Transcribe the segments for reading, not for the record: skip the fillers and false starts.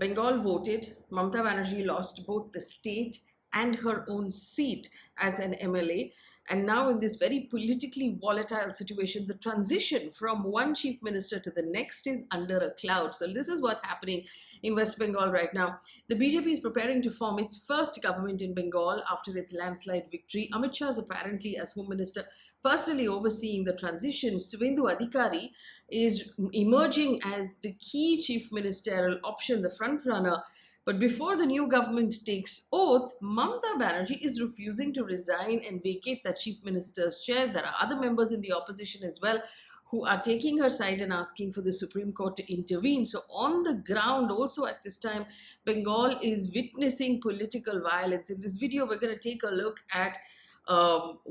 Bengal voted. Mamata Banerjee lost both the state and her own seat as an MLA. And now, in this very politically volatile situation, the transition from one chief minister to the next is under a cloud. So, this is what's happening in West Bengal right now. The BJP is preparing to form its first government in Bengal after its landslide victory. Amit Shah is apparently, as Home Minister, personally overseeing the transition. Suvendu Adhikari is emerging as the key chief ministerial option, the front runner. But before the new government takes oath, Mamata Banerjee is refusing to resign and vacate the chief minister's chair. There are other members in the opposition as well who are taking her side and asking for the Supreme Court to intervene. So on the ground, also at this time, Bengal is witnessing political violence. In this video, we're going to take a look at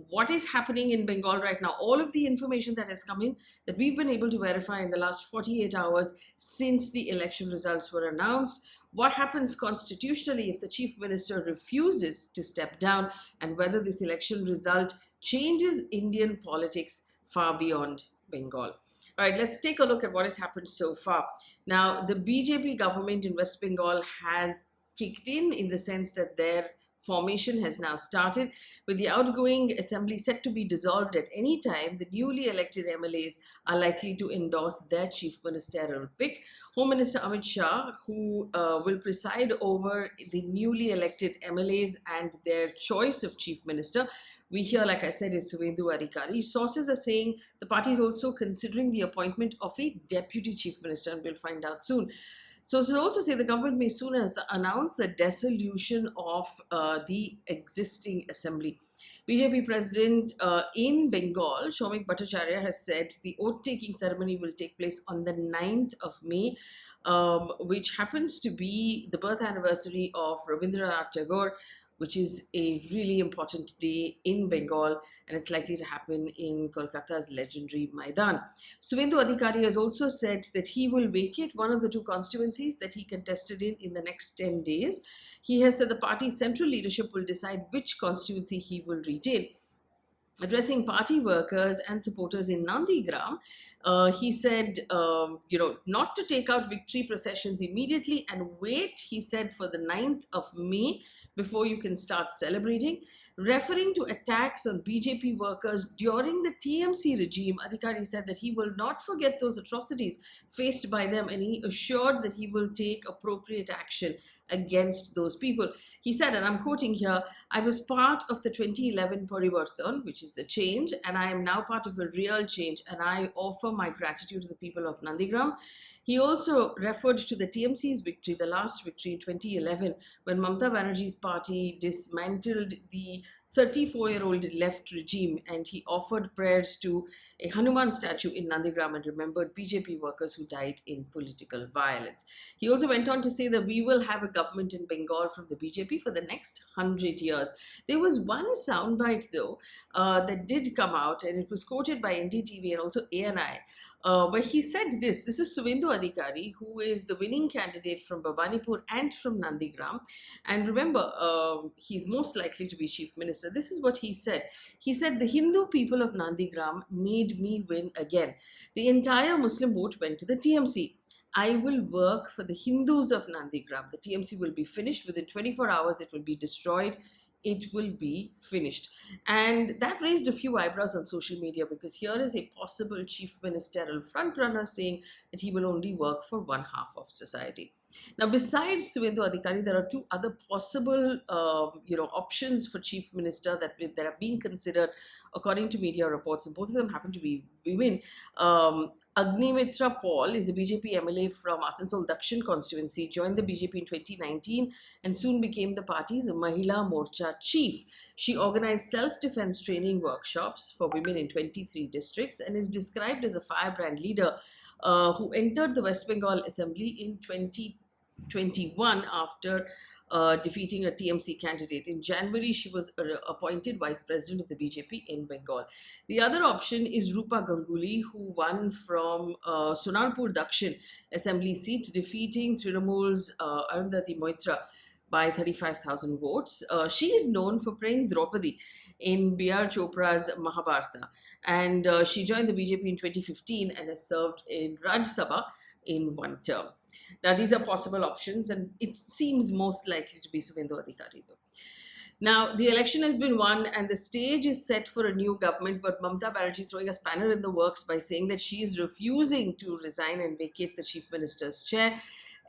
what is happening in Bengal right now. All of the information that has come in that we've been able to verify in the last 48 hours since the election results were announced. What happens constitutionally if the chief minister refuses to step down, and whether this election result changes Indian politics far beyond Bengal. All right, let's take a look at what has happened so far. Now, the BJP government in West Bengal has kicked in the sense that their formation has now started. With the outgoing assembly set to be dissolved at any time, the newly elected MLAs are likely to endorse their chief ministerial pick. Home Minister Amit Shah, who will preside over the newly elected MLAs and their choice of chief minister. We hear, like I said, it's Suvendu Adhikari. Sources are saying the party is also considering the appointment of a deputy chief minister, and we'll find out soon. Sources also say the government may soon announce the dissolution of the existing assembly. BJP president in Bengal, Shomik Bhattacharya, has said the oath-taking ceremony will take place on the 9th of May, which happens to be the birth anniversary of Rabindranath Tagore, which is a really important day in Bengal, and it's likely to happen in Kolkata's legendary Maidan. Suvendu Adhikari has also said that he will vacate one of the two constituencies that he contested in the next 10 days. He has said the party's central leadership will decide which constituency he will retain. Addressing party workers and supporters in Nandigram, he said, not to take out victory processions immediately and wait, he said, for the 9th of May before you can start celebrating. Referring to attacks on BJP workers during the TMC regime, Adhikari said that he will not forget those atrocities faced by them, and he assured that he will take appropriate action against those people. He said, and I'm quoting here, "I was part of the 2011 Parivartan, which is the change, and I am now part of a real change, and I offer my gratitude to the people of Nandigram." He also referred to the TMC's victory, the last victory in 2011, when Mamata Banerjee's party dismantled the 34-year-old left regime, and he offered prayers to a Hanuman statue in Nandigram and remembered BJP workers who died in political violence. He also went on to say that we will have a government in Bengal from the BJP for the next 100 years. There was one soundbite, though, that did come out, and it was quoted by NDTV and also ANI, where he said this. This is Suvendu Adhikari, who is the winning candidate from Bhabanipur and from Nandigram. And remember, he's most likely to be chief minister. This is what he said. He said, "The Hindu people of Nandigram made me win again. The entire Muslim vote went to the TMC. I will work for the Hindus of Nandigram. The TMC will be finished within 24 hours. It will be destroyed. It will be finished." And that raised a few eyebrows on social media, because here is a possible chief ministerial frontrunner saying that he will only work for one half of society. Now, besides Suvendu Adhikari, there are two other possible, options for chief minister that are being considered, according to media reports, and both of them happen to be women. Agnimitra Paul is a BJP MLA from Asansol Dakshin constituency, joined the BJP in 2019 and soon became the party's Mahila Morcha chief. She organized self-defense training workshops for women in 23 districts and is described as a firebrand leader who entered the West Bengal Assembly in 2021 after defeating a TMC candidate. In January, she was appointed vice president of the BJP in Bengal. The other option is Rupa Ganguly, who won from Sonarpur Dakshin Assembly seat, defeating Trinamool's Arundhati Moitra by 35,000 votes. She is known for playing Draupadi in B.R. Chopra's Mahabharata, and she joined the BJP in 2015 and has served in Rajya Sabha in one term. Now, these are possible options, and it seems most likely to be Suvendu Adhikari, though. Now, the election has been won and the stage is set for a new government, but Mamata Banerjee throwing a spanner in the works by saying that she is refusing to resign and vacate the Chief Minister's chair,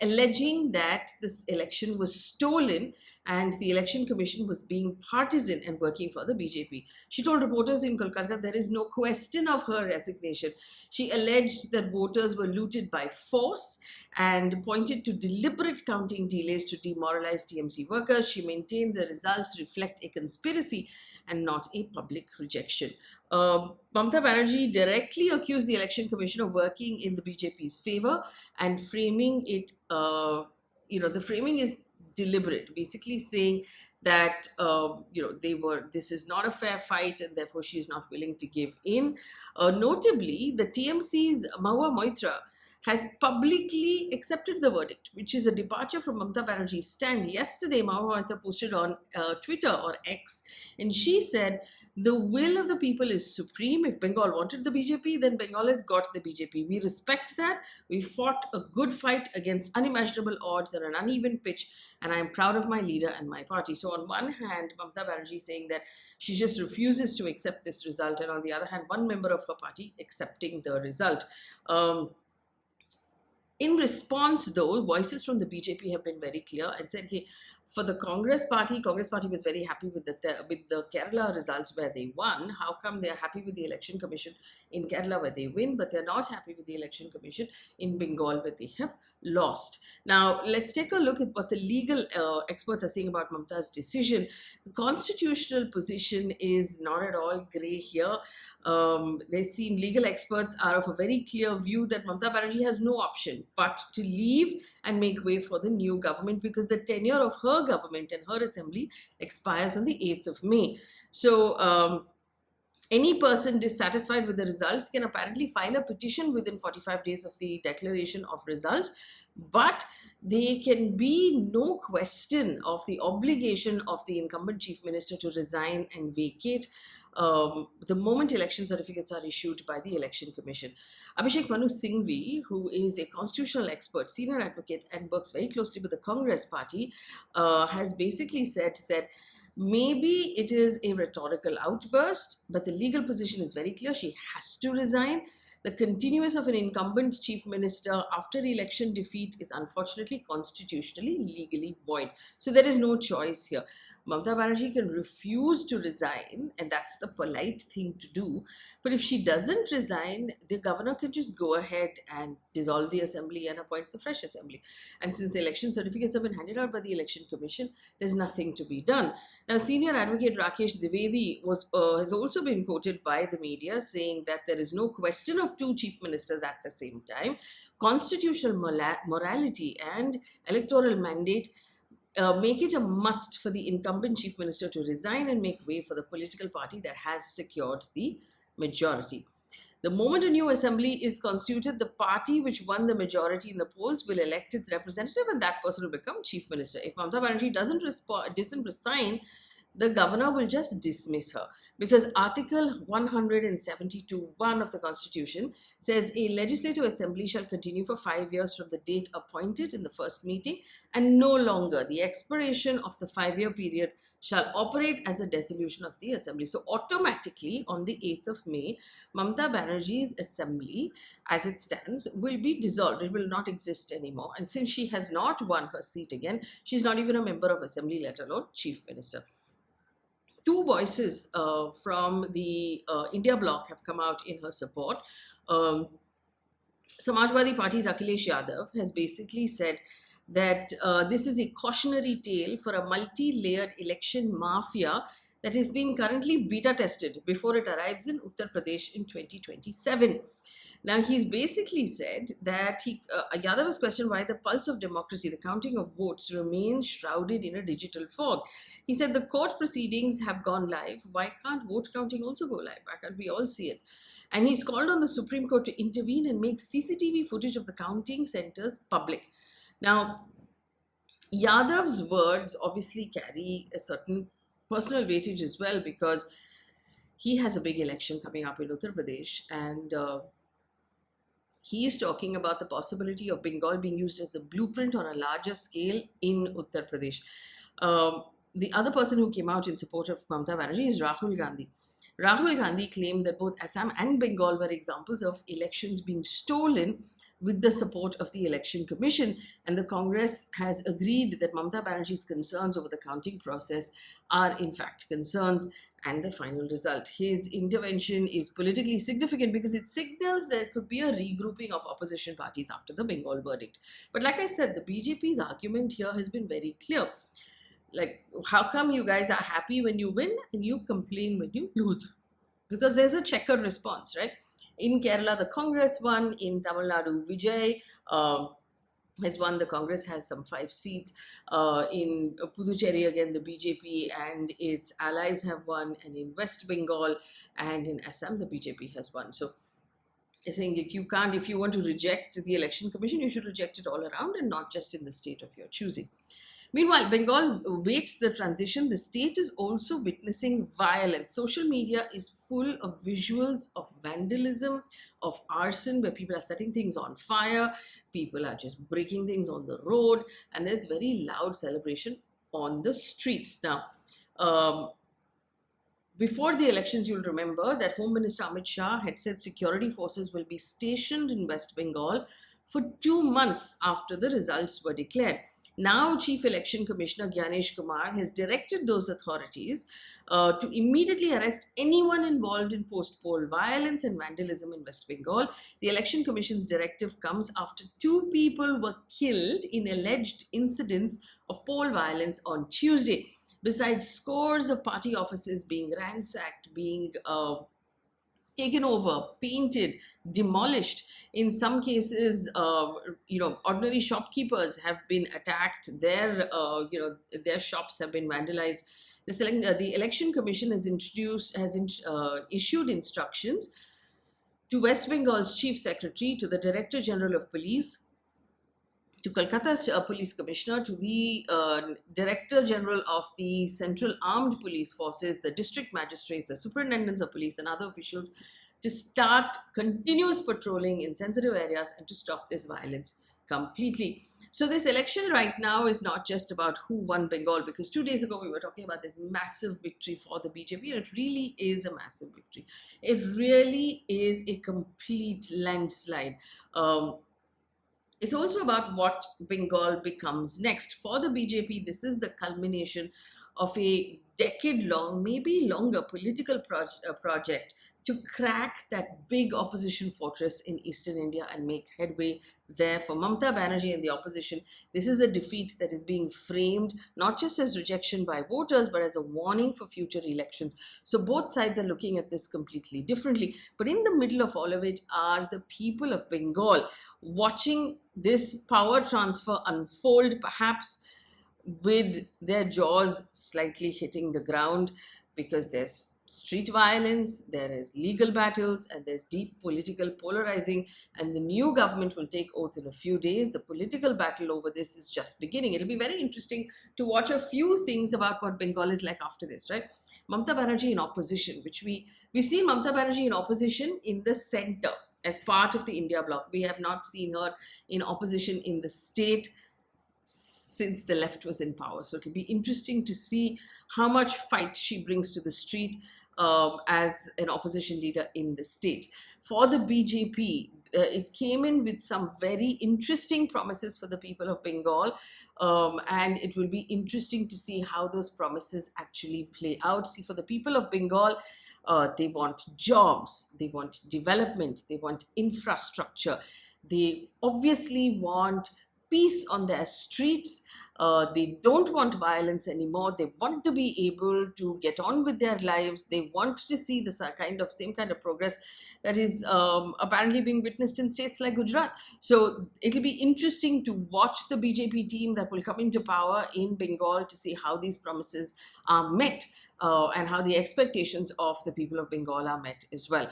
alleging that this election was stolen and the election commission was being partisan and working for the BJP. She told reporters in Kolkata there is no question of her resignation. She alleged that voters were looted by force and pointed to deliberate counting delays to demoralize TMC workers. She maintained the results reflect a conspiracy and not a public rejection. Mamata Banerjee directly accused the Election Commission of working in the BJP's favor and framing it, the framing is deliberate, basically saying that, this is not a fair fight and therefore she is not willing to give in. Notably, the TMC's Mahua Moitra has publicly accepted the verdict, which is a departure from Mamata Banerjee's stand. Yesterday, Mahua Moitra posted on Twitter or X, and she said, the will of the people is supreme. If Bengal wanted the BJP, then Bengal has got the BJP. We respect that. We fought a good fight against unimaginable odds and an uneven pitch, and I am proud of my leader and my party. So on one hand, Mamata Banerjee saying that she just refuses to accept this result, and on the other hand, one member of her party accepting the result. In response, though, voices from the BJP have been very clear and said, hey, for the Congress Party was very happy with the Kerala results where they won. How come they're happy with the Election Commission in Kerala where they win, but they're not happy with the Election Commission in Bengal where they have lost? Now, let's take a look at what the legal experts are saying about Mamata's decision. The constitutional position is not at all grey here. They seem legal experts are of a very clear view that Mamata Banerjee has no option but to leave and make way for the new government because the tenure of her government and her assembly expires on the 8th of May. So, any person dissatisfied with the results can apparently file a petition within 45 days of the declaration of results, but there can be no question of the obligation of the incumbent chief minister to resign and vacate the moment election certificates are issued by the Election Commission. Abhishek Manu Singhvi, who is a constitutional expert, senior advocate, and works very closely with the Congress Party, has basically said that maybe it is a rhetorical outburst, but the legal position is very clear. She has to resign. The continuance of an incumbent chief minister after election defeat is unfortunately constitutionally legally void. So there is no choice here. Mamata Banerjee can refuse to resign, and that's the polite thing to do. But if she doesn't resign, the governor can just go ahead and dissolve the assembly and appoint the fresh assembly. And since the election certificates have been handed out by the Election Commission, there's nothing to be done. Now, senior advocate Rakesh Dwivedi has also been quoted by the media saying that there is no question of two chief ministers at the same time. Constitutional morality and electoral mandate make it a must for the incumbent chief minister to resign and make way for the political party that has secured the majority. The moment a new assembly is constituted, the party which won the majority in the polls will elect its representative and that person will become chief minister. If Mamata Banerjee doesn't resign, the governor will just dismiss her because Article 172(1) of the Constitution says a legislative assembly shall continue for 5 years from the date appointed in the first meeting and no longer. The expiration of the 5-year period shall operate as a dissolution of the assembly. So automatically on the 8th of May, Mamata Banerjee's assembly as it stands will be dissolved. It will not exist anymore. And since she has not won her seat again, she's not even a member of assembly, let alone chief minister. Two voices from the India bloc have come out in her support. Samajwadi Party's Akhilesh Yadav has basically said that this is a cautionary tale for a multi-layered election mafia that is being currently beta tested before it arrives in Uttar Pradesh in 2027. Now, he's basically said that Yadav was questioned why the pulse of democracy, the counting of votes, remains shrouded in a digital fog. He said the court proceedings have gone live. Why can't vote counting also go live? Why can't we all see it? And he's called on the Supreme Court to intervene and make CCTV footage of the counting centers public. Now, Yadav's words obviously carry a certain personal weightage as well because he has a big election coming up in Uttar Pradesh and he is talking about the possibility of Bengal being used as a blueprint on a larger scale in Uttar Pradesh. The other person who came out in support of Mamata Banerjee is Rahul Gandhi. Rahul Gandhi claimed that both Assam and Bengal were examples of elections being stolen with the support of the Election Commission, and the Congress has agreed that Mamata Banerjee's concerns over the counting process are in fact concerns and the final result. His intervention is politically significant because it signals there could be a regrouping of opposition parties after the Bengal verdict. But like I said, the BJP's argument here has been very clear. Like, how come you guys are happy when you win and you complain when you lose? Because there's a checkered response, right? In Kerala, the Congress won. In Tamil Nadu, Vijay has won. The Congress has some 5 seats. In Puducherry, again, the BJP and its allies have won. And in West Bengal and in Assam, the BJP has won. So I think if you want to reject the Election Commission, you should reject it all around and not just in the state of your choosing. Meanwhile, Bengal waits the transition. The state is also witnessing violence. Social media is full of visuals of vandalism, of arson, where people are setting things on fire, people are just breaking things on the road, and there's very loud celebration on the streets. Now, before the elections, you'll remember that Home Minister Amit Shah had said security forces will be stationed in West Bengal for 2 months after the results were declared. Now, Chief Election Commissioner Gyanesh Kumar has directed those authorities to immediately arrest anyone involved in post-poll violence and vandalism in West Bengal. The Election Commission's directive comes after 2 people were killed in alleged incidents of poll violence on Tuesday. Besides scores of party offices being ransacked, being taken over, painted, demolished. In some cases, ordinary shopkeepers have been attacked. Their shops have been vandalized. The Election Commission has issued instructions to West Bengal's Chief Secretary, to the Director General of Police, to Kolkata's Police Commissioner, to the Director General of the Central Armed Police Forces, the district magistrates, the superintendents of police, and other officials to start continuous patrolling in sensitive areas and to stop this violence completely. So this election right now is not just about who won Bengal, because 2 days ago we were talking about this massive victory for the BJP, and it really is a massive victory. It really is a complete landslide. It's also about what Bengal becomes next. For the BJP, this is the culmination of a decade-long, maybe longer, political project to crack that big opposition fortress in eastern India and make headway there. For Mamata Banerjee and the opposition, this is a defeat that is being framed not just as rejection by voters, but as a warning for future elections. So both sides are looking at this completely differently. But in the middle of all of it are the people of Bengal, watching this power transfer unfold, perhaps with their jaws slightly hitting the ground, because there's street violence, there is legal battles, and there's deep political polarizing, and the new government will take oath in a few days. The political battle over this is just beginning. It'll be very interesting to watch a few things about what Bengal is like after this, right? Mamata Banerjee in opposition, which we've seen Mamata Banerjee in opposition in the center as part of the India bloc. We have not seen her in opposition in the state since the left was in power. So it'll be interesting to see how much fight she brings to the street as an opposition leader in the state. For the BJP, it came in with some very interesting promises for the people of Bengal, and it will be interesting to see how those promises actually play out. See, for the people of Bengal, they want jobs, they want development, they want infrastructure, they obviously want peace on their streets. They don't want violence anymore. They want to be able to get on with their lives. They want to see the same kind of progress that is apparently being witnessed in states like Gujarat. So it'll be interesting to watch the BJP team that will come into power in Bengal to see how these promises are met and how the expectations of the people of Bengal are met as well.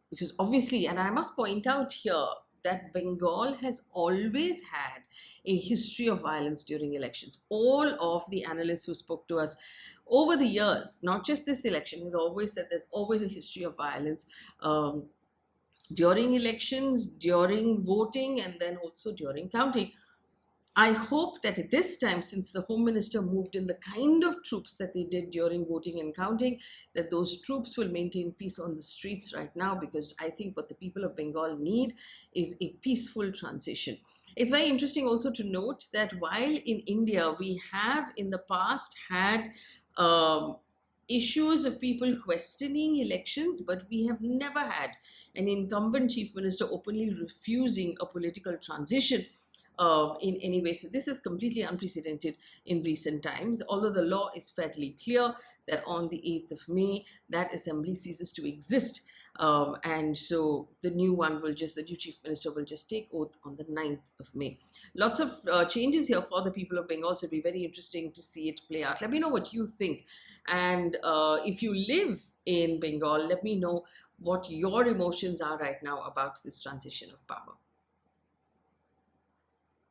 Because obviously, and I must point out here, that Bengal has always had a history of violence during elections. All of the analysts who spoke to us over the years, not just this election, has always said there's always a history of violence. during elections, during voting, and then also during counting. I hope that at this time, since the Home Minister moved in the kind of troops that they did during voting and counting, that those troops will maintain peace on the streets right now, because I think what the people of Bengal need is a peaceful transition. It's very interesting also to note that while in India we have in the past had issues of people questioning elections, but we have never had an incumbent chief minister openly refusing a political transition in any way. So this is completely unprecedented in recent times, although the law is fairly clear that on the 8th of May, that assembly ceases to exist. And so the new chief minister will just take oath on the 9th of May. Lots of changes here for the people of Bengal, so it'll be very interesting to see it play out. Let me know what you think. And if you live in Bengal, let me know what your emotions are right now about this transition of power.